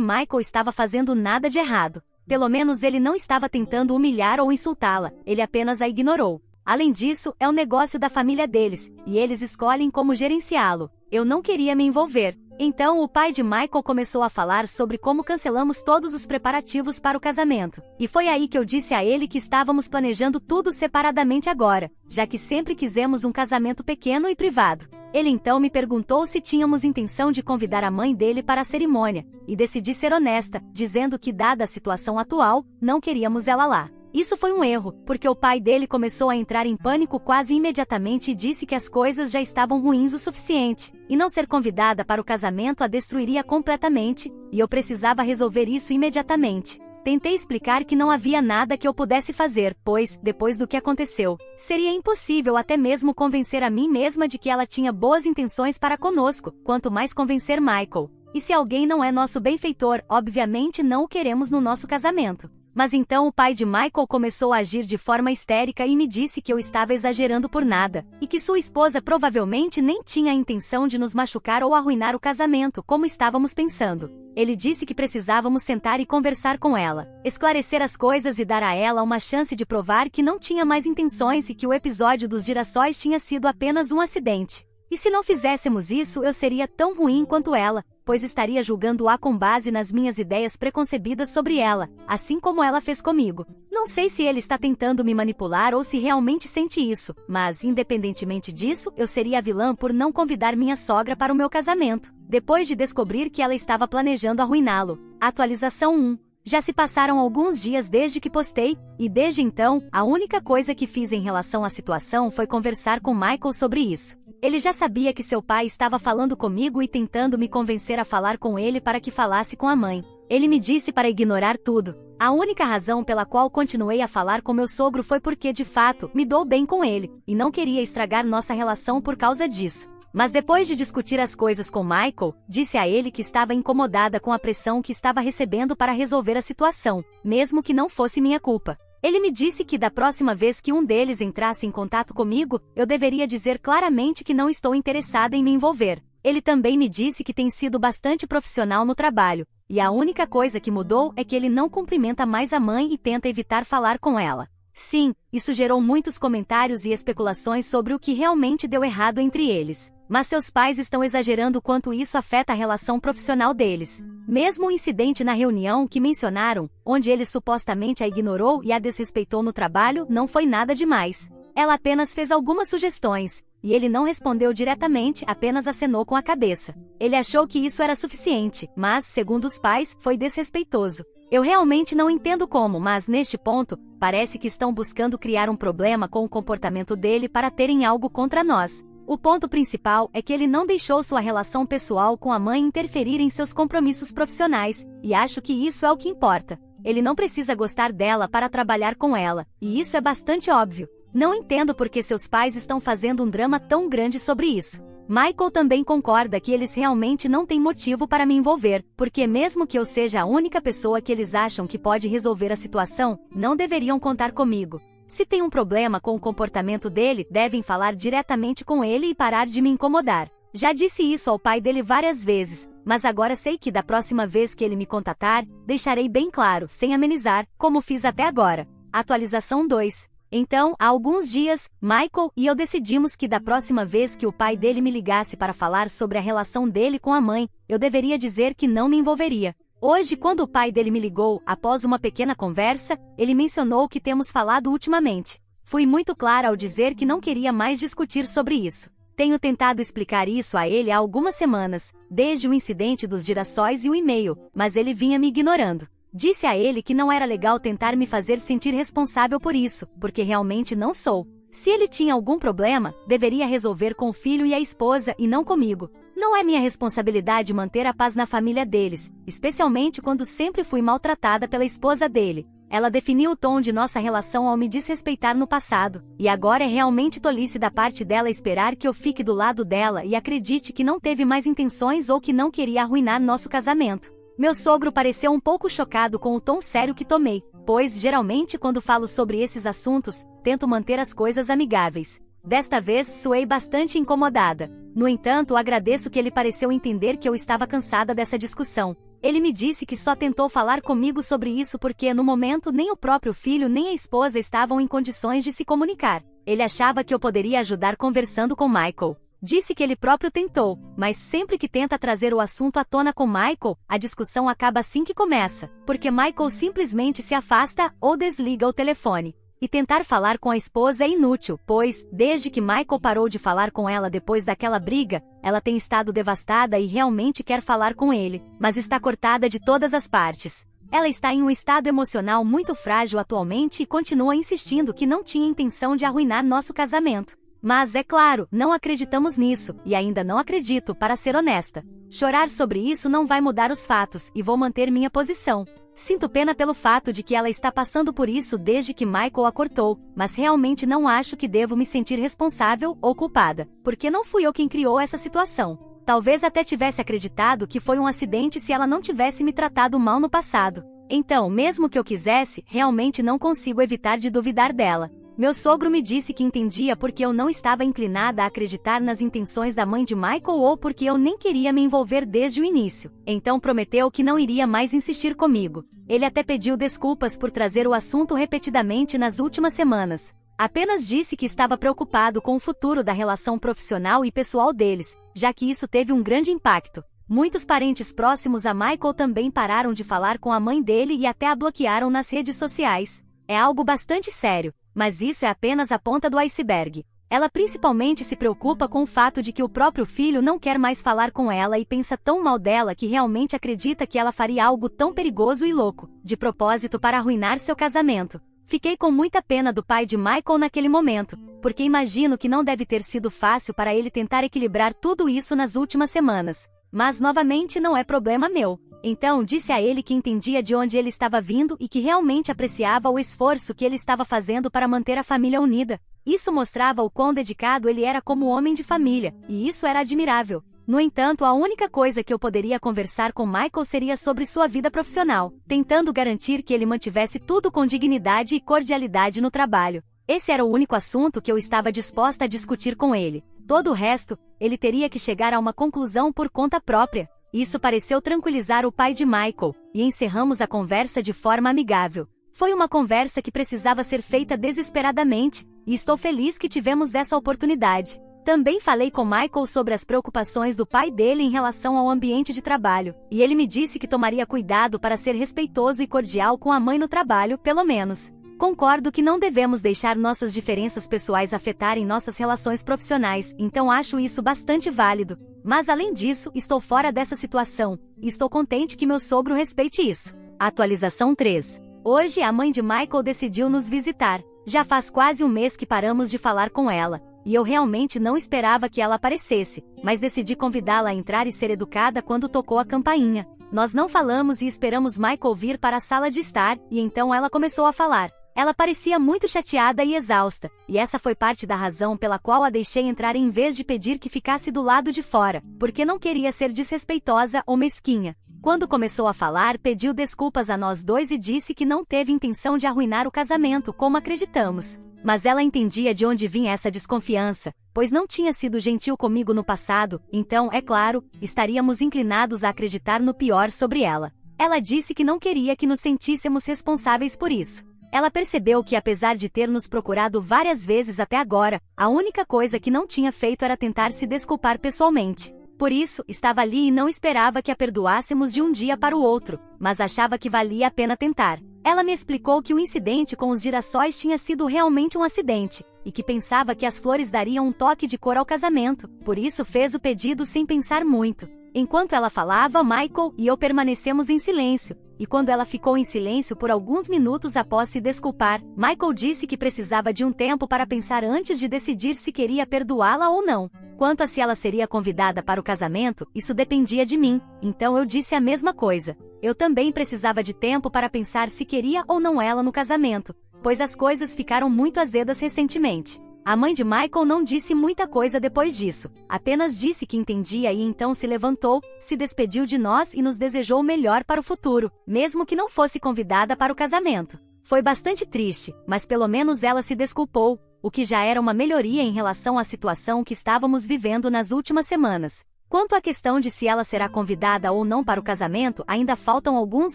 Michael estava fazendo nada de errado. Pelo menos ele não estava tentando humilhar ou insultá-la, ele apenas a ignorou. Além disso, é o negócio da família deles, e eles escolhem como gerenciá-lo. Eu não queria me envolver. Então o pai de Michael começou a falar sobre como cancelamos todos os preparativos para o casamento. E foi aí que eu disse a ele que estávamos planejando tudo separadamente agora, já que sempre quisemos um casamento pequeno e privado. Ele então me perguntou se tínhamos intenção de convidar a mãe dele para a cerimônia, e decidi ser honesta, dizendo que dada a situação atual, não queríamos ela lá. Isso foi um erro, porque o pai dele começou a entrar em pânico quase imediatamente e disse que as coisas já estavam ruins o suficiente, e não ser convidada para o casamento a destruiria completamente, e eu precisava resolver isso imediatamente. Tentei explicar que não havia nada que eu pudesse fazer, pois, depois do que aconteceu, seria impossível até mesmo convencer a mim mesma de que ela tinha boas intenções para conosco, quanto mais convencer Michael. E se alguém não é nosso benfeitor, obviamente não o queremos no nosso casamento. Mas então o pai de Michael começou a agir de forma histérica e me disse que eu estava exagerando por nada, e que sua esposa provavelmente nem tinha a intenção de nos machucar ou arruinar o casamento, como estávamos pensando. Ele disse que precisávamos sentar e conversar com ela, esclarecer as coisas e dar a ela uma chance de provar que não tinha mais intenções e que o episódio dos girassóis tinha sido apenas um acidente. E se não fizéssemos isso, eu seria tão ruim quanto ela, pois estaria julgando-a com base nas minhas ideias preconcebidas sobre ela, assim como ela fez comigo. Não sei se ele está tentando me manipular ou se realmente sente isso, mas, independentemente disso, eu seria a vilã por não convidar minha sogra para o meu casamento, depois de descobrir que ela estava planejando arruiná-lo. Atualização 1. Já se passaram alguns dias desde que postei, e desde então, a única coisa que fiz em relação à situação foi conversar com Michael sobre isso. Ele já sabia que seu pai estava falando comigo e tentando me convencer a falar com ele para que falasse com a mãe. Ele me disse para ignorar tudo. A única razão pela qual continuei a falar com meu sogro foi porque, de fato, me dou bem com ele, e não queria estragar nossa relação por causa disso. Mas depois de discutir as coisas com Michael, disse a ele que estava incomodada com a pressão que estava recebendo para resolver a situação, mesmo que não fosse minha culpa. Ele me disse que da próxima vez que um deles entrasse em contato comigo, eu deveria dizer claramente que não estou interessada em me envolver. Ele também me disse que tem sido bastante profissional no trabalho, e a única coisa que mudou é que ele não cumprimenta mais a mãe e tenta evitar falar com ela. Sim, isso gerou muitos comentários e especulações sobre o que realmente deu errado entre eles. Mas seus pais estão exagerando quanto isso afeta a relação profissional deles. Mesmo o incidente na reunião que mencionaram, onde ele supostamente a ignorou e a desrespeitou no trabalho, não foi nada demais. Ela apenas fez algumas sugestões, e ele não respondeu diretamente, apenas acenou com a cabeça. Ele achou que isso era suficiente, mas, segundo os pais, foi desrespeitoso. Eu realmente não entendo como, mas neste ponto, parece que estão buscando criar um problema com o comportamento dele para terem algo contra nós. O ponto principal é que ele não deixou sua relação pessoal com a mãe interferir em seus compromissos profissionais, e acho que isso é o que importa. Ele não precisa gostar dela para trabalhar com ela, e isso é bastante óbvio. Não entendo por que seus pais estão fazendo um drama tão grande sobre isso. Michael também concorda que eles realmente não têm motivo para me envolver, porque mesmo que eu seja a única pessoa que eles acham que pode resolver a situação, não deveriam contar comigo. Se tem um problema com o comportamento dele, devem falar diretamente com ele e parar de me incomodar. Já disse isso ao pai dele várias vezes, mas agora sei que da próxima vez que ele me contatar, deixarei bem claro, sem amenizar, como fiz até agora. Atualização 2. Então, há alguns dias, Michael e eu decidimos que da próxima vez que o pai dele me ligasse para falar sobre a relação dele com a mãe, eu deveria dizer que não me envolveria. Hoje, quando o pai dele me ligou, após uma pequena conversa, ele mencionou o que temos falado ultimamente. Fui muito clara ao dizer que não queria mais discutir sobre isso. Tenho tentado explicar isso a ele há algumas semanas, desde o incidente dos girassóis e o e-mail, mas ele vinha me ignorando. Disse a ele que não era legal tentar me fazer sentir responsável por isso, porque realmente não sou. Se ele tinha algum problema, deveria resolver com o filho e a esposa e não comigo. Não é minha responsabilidade manter a paz na família deles, especialmente quando sempre fui maltratada pela esposa dele. Ela definiu o tom de nossa relação ao me desrespeitar no passado, e agora é realmente tolice da parte dela esperar que eu fique do lado dela e acredite que não teve mais intenções ou que não queria arruinar nosso casamento. Meu sogro pareceu um pouco chocado com o tom sério que tomei, pois, geralmente quando falo sobre esses assuntos, tento manter as coisas amigáveis. Desta vez, soei bastante incomodada. No entanto, agradeço que ele pareceu entender que eu estava cansada dessa discussão. Ele me disse que só tentou falar comigo sobre isso porque, no momento, nem o próprio filho nem a esposa estavam em condições de se comunicar. Ele achava que eu poderia ajudar conversando com Michael. Disse que ele próprio tentou, mas sempre que tenta trazer o assunto à tona com Michael, a discussão acaba assim que começa, porque Michael simplesmente se afasta ou desliga o telefone. E tentar falar com a esposa é inútil, pois, desde que Michael parou de falar com ela depois daquela briga, ela tem estado devastada e realmente quer falar com ele, mas está cortada de todas as partes. Ela está em um estado emocional muito frágil atualmente e continua insistindo que não tinha intenção de arruinar nosso casamento. Mas, é claro, não acreditamos nisso, e ainda não acredito, para ser honesta. Chorar sobre isso não vai mudar os fatos, e vou manter minha posição. Sinto pena pelo fato de que ela está passando por isso desde que Michael a cortou, mas realmente não acho que devo me sentir responsável ou culpada, porque não fui eu quem criou essa situação. Talvez até tivesse acreditado que foi um acidente se ela não tivesse me tratado mal no passado. Então, mesmo que eu quisesse, realmente não consigo evitar de duvidar dela. Meu sogro me disse que entendia porque eu não estava inclinada a acreditar nas intenções da mãe de Michael ou porque eu nem queria me envolver desde o início. Então prometeu que não iria mais insistir comigo. Ele até pediu desculpas por trazer o assunto repetidamente nas últimas semanas. Apenas disse que estava preocupado com o futuro da relação profissional e pessoal deles, já que isso teve um grande impacto. Muitos parentes próximos a Michael também pararam de falar com a mãe dele e até a bloquearam nas redes sociais. É algo bastante sério. Mas isso é apenas a ponta do iceberg. Ela principalmente se preocupa com o fato de que o próprio filho não quer mais falar com ela e pensa tão mal dela que realmente acredita que ela faria algo tão perigoso e louco, de propósito para arruinar seu casamento. Fiquei com muita pena do pai de Michael naquele momento, porque imagino que não deve ter sido fácil para ele tentar equilibrar tudo isso nas últimas semanas. Mas novamente não é problema meu. Então disse a ele que entendia de onde ele estava vindo e que realmente apreciava o esforço que ele estava fazendo para manter a família unida. Isso mostrava o quão dedicado ele era como homem de família, e isso era admirável. No entanto, a única coisa que eu poderia conversar com Michael seria sobre sua vida profissional, tentando garantir que ele mantivesse tudo com dignidade e cordialidade no trabalho. Esse era o único assunto que eu estava disposta a discutir com ele. Todo o resto, ele teria que chegar a uma conclusão por conta própria. Isso pareceu tranquilizar o pai de Michael, e encerramos a conversa de forma amigável. Foi uma conversa que precisava ser feita desesperadamente, e estou feliz que tivemos essa oportunidade. Também falei com Michael sobre as preocupações do pai dele em relação ao ambiente de trabalho, e ele me disse que tomaria cuidado para ser respeitoso e cordial com a mãe no trabalho, pelo menos. Concordo que não devemos deixar nossas diferenças pessoais afetarem nossas relações profissionais, então acho isso bastante válido. Mas além disso, estou fora dessa situação, e estou contente que meu sogro respeite isso. Atualização 3. Hoje a mãe de Michael decidiu nos visitar. Já faz quase um mês que paramos de falar com ela, e eu realmente não esperava que ela aparecesse, mas decidi convidá-la a entrar e ser educada quando tocou a campainha. Nós não falamos e esperamos Michael vir para a sala de estar, e então ela começou a falar. Ela parecia muito chateada e exausta, e essa foi parte da razão pela qual a deixei entrar em vez de pedir que ficasse do lado de fora, porque não queria ser desrespeitosa ou mesquinha. Quando começou a falar, pediu desculpas a nós dois e disse que não teve intenção de arruinar o casamento como acreditamos. Mas ela entendia de onde vinha essa desconfiança, pois não tinha sido gentil comigo no passado, então, é claro, estaríamos inclinados a acreditar no pior sobre ela. Ela disse que não queria que nos sentíssemos responsáveis por isso. Ela percebeu que, apesar de ter nos procurado várias vezes até agora, a única coisa que não tinha feito era tentar se desculpar pessoalmente. Por isso, estava ali e não esperava que a perdoássemos de um dia para o outro, mas achava que valia a pena tentar. Ela me explicou que o incidente com os girassóis tinha sido realmente um acidente, e que pensava que as flores dariam um toque de cor ao casamento, por isso fez o pedido sem pensar muito. Enquanto ela falava, Michael e eu permanecemos em silêncio, e quando ela ficou em silêncio por alguns minutos após se desculpar, Michael disse que precisava de um tempo para pensar antes de decidir se queria perdoá-la ou não. Quanto a se ela seria convidada para o casamento, isso dependia de mim, então eu disse a mesma coisa. Eu também precisava de tempo para pensar se queria ou não ela no casamento, pois as coisas ficaram muito azedas recentemente. A mãe de Michael não disse muita coisa depois disso, apenas disse que entendia e então se levantou, se despediu de nós e nos desejou o melhor para o futuro, mesmo que não fosse convidada para o casamento. Foi bastante triste, mas pelo menos ela se desculpou, o que já era uma melhoria em relação à situação que estávamos vivendo nas últimas semanas. Quanto à questão de se ela será convidada ou não para o casamento, ainda faltam alguns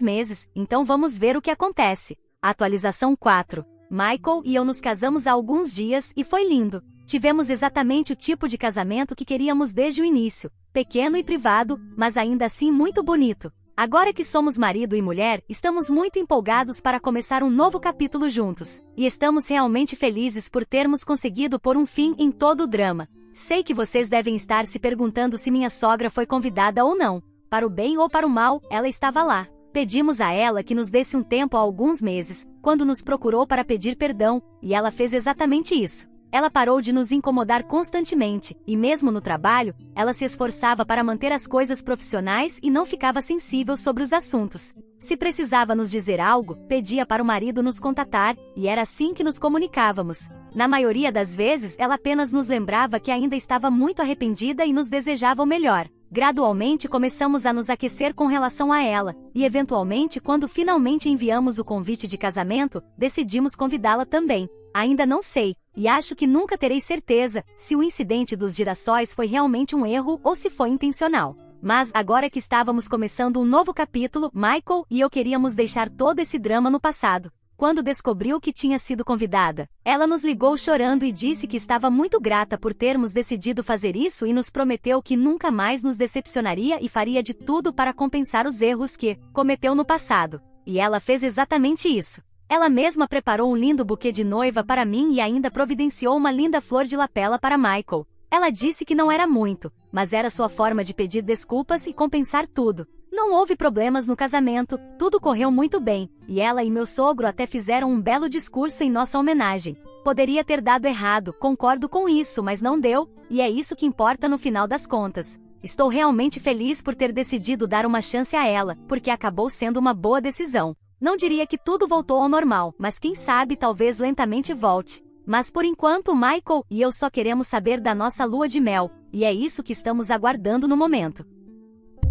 meses, então vamos ver o que acontece. Atualização 4. Michael e eu nos casamos há alguns dias e foi lindo. Tivemos exatamente o tipo de casamento que queríamos desde o início, pequeno e privado, mas ainda assim muito bonito. Agora que somos marido e mulher, estamos muito empolgados para começar um novo capítulo juntos. E estamos realmente felizes por termos conseguido pôr um fim em todo o drama. Sei que vocês devem estar se perguntando se minha sogra foi convidada ou não. Para o bem ou para o mal, ela estava lá. Pedimos a ela que nos desse um tempo há alguns meses, quando nos procurou para pedir perdão, e ela fez exatamente isso. Ela parou de nos incomodar constantemente, e mesmo no trabalho, ela se esforçava para manter as coisas profissionais e não ficava sensível sobre os assuntos. Se precisava nos dizer algo, pedia para o marido nos contatar, e era assim que nos comunicávamos. Na maioria das vezes, ela apenas nos lembrava que ainda estava muito arrependida e nos desejava o melhor. Gradualmente começamos a nos aquecer com relação a ela, e eventualmente quando finalmente enviamos o convite de casamento, decidimos convidá-la também. Ainda não sei, e acho que nunca terei certeza, se o incidente dos girassóis foi realmente um erro ou se foi intencional. Mas, agora que estávamos começando um novo capítulo, Michael e eu queríamos deixar todo esse drama no passado. Quando descobriu que tinha sido convidada, ela nos ligou chorando e disse que estava muito grata por termos decidido fazer isso e nos prometeu que nunca mais nos decepcionaria e faria de tudo para compensar os erros que cometeu no passado. E ela fez exatamente isso. Ela mesma preparou um lindo buquê de noiva para mim e ainda providenciou uma linda flor de lapela para Michael. Ela disse que não era muito, mas era sua forma de pedir desculpas e compensar tudo. Não houve problemas no casamento, tudo correu muito bem, e ela e meu sogro até fizeram um belo discurso em nossa homenagem. Poderia ter dado errado, concordo com isso, mas não deu, e é isso que importa no final das contas. Estou realmente feliz por ter decidido dar uma chance a ela, porque acabou sendo uma boa decisão. Não diria que tudo voltou ao normal, mas quem sabe talvez lentamente volte. Mas por enquanto Michael e eu só queremos saber da nossa lua de mel, e é isso que estamos aguardando no momento.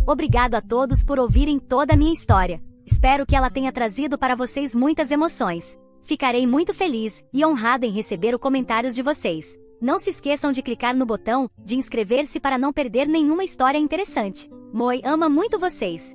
Obrigado a todos por ouvirem toda a minha história. Espero que ela tenha trazido para vocês muitas emoções. Ficarei muito feliz e honrada em receber os comentários de vocês. Não se esqueçam de clicar no botão de inscrever-se para não perder nenhuma história interessante. Moi ama muito vocês.